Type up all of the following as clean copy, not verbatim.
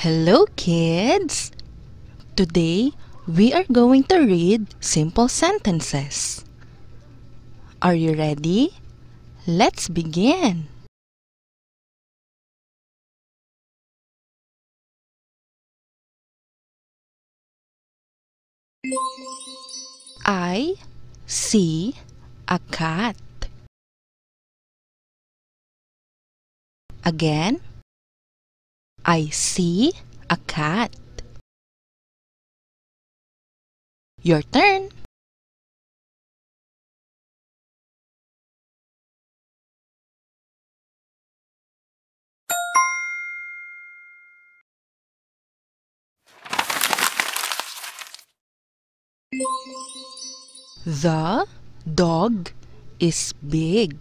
Hello, kids! Today, we are going to read simple sentences. Are you ready? Let's begin! I see a cat. Again, I see a cat. Your turn. The dog is big.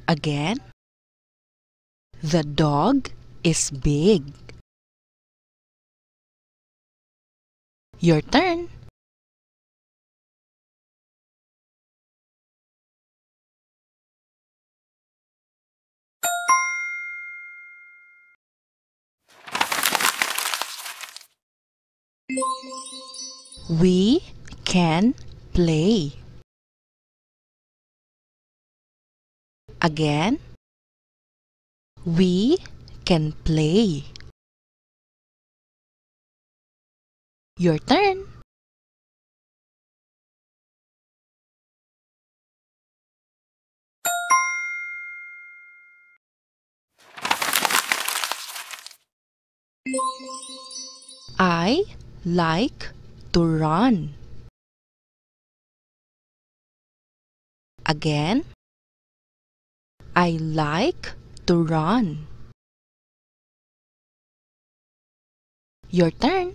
Again, the dog is big. Your turn. We can play. Again, we can play. Your turn. I like to run. Again, I like to run. Your turn.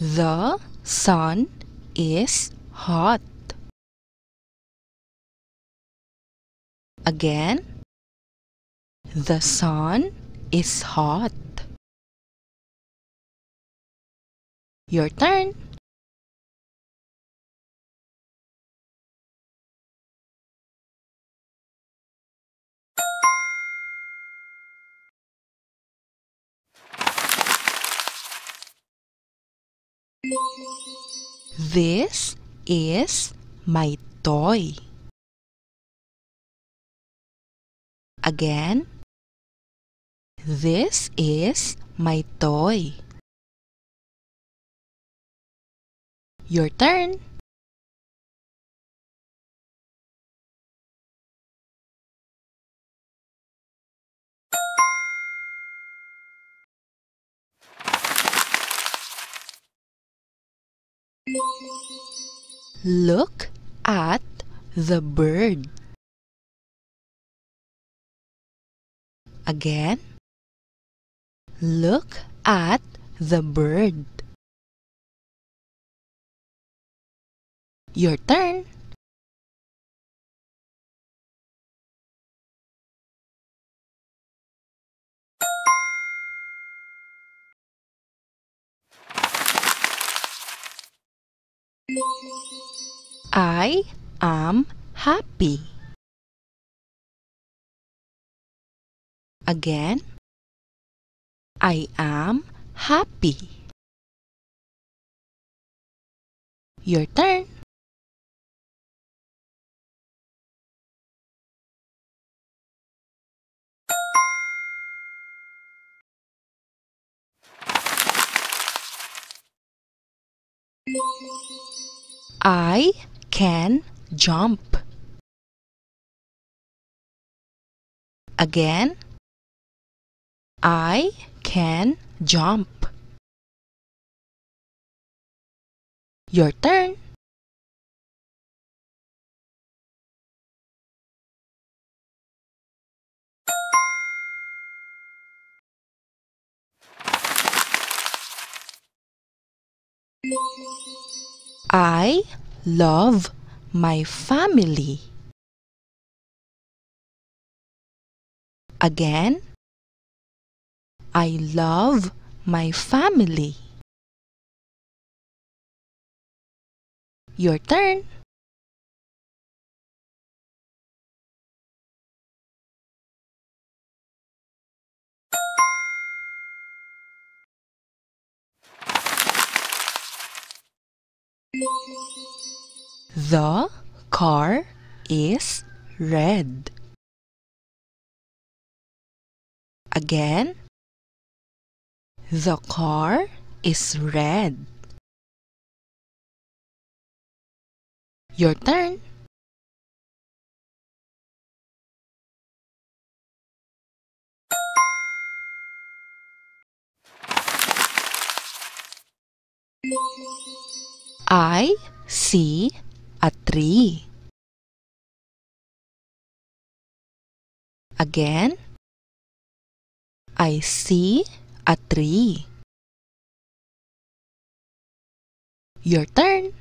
The sun is hot. Again, the sun is hot. Your turn. This is my toy. Again, this is my toy. Your turn. Look at the bird. Again, look at the bird. Your turn. I am happy. Again, I am happy. Your turn. I can jump. Again, I can jump. Your turn. I love my family. Again, I love my family. Your turn. The car is red. Again. The car is red. Your turn. I see a tree. Again. I see a tree. Your turn.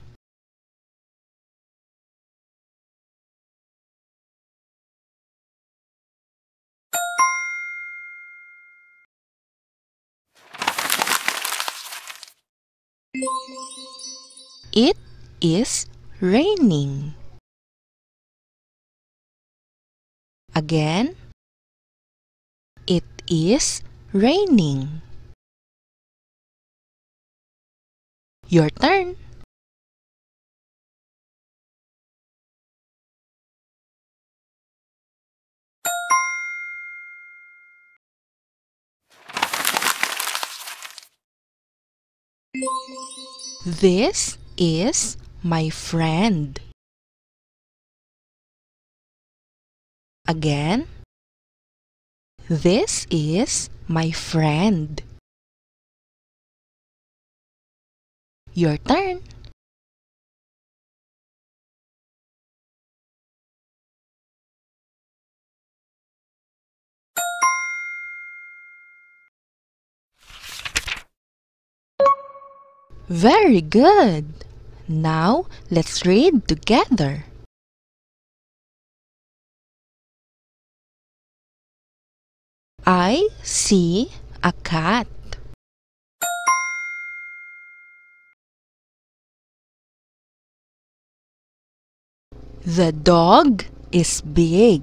It is raining. Again. It is raining. Your turn. This is my friend. Again. This is my friend. Your turn. Very good. Now let's read together. I see a cat. The dog is big.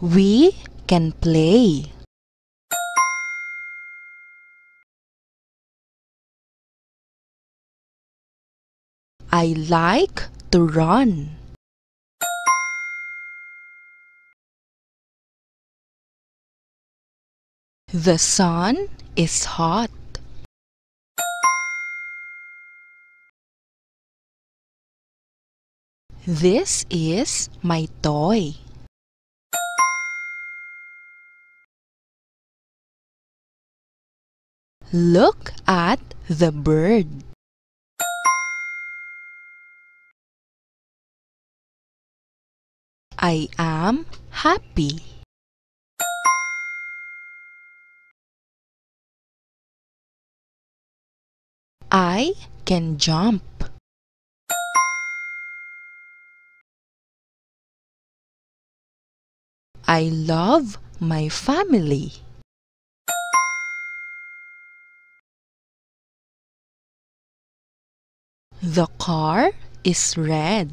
We can play. I like to run. The sun is hot. This is my toy. Look at the bird. I am happy. I can jump. I love my family. The car is red.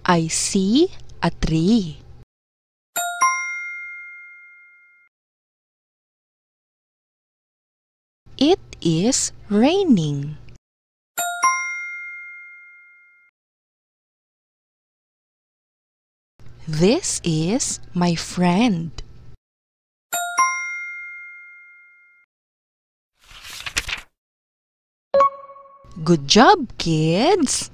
I see a tree. It is raining. This is my friend. Good job, kids!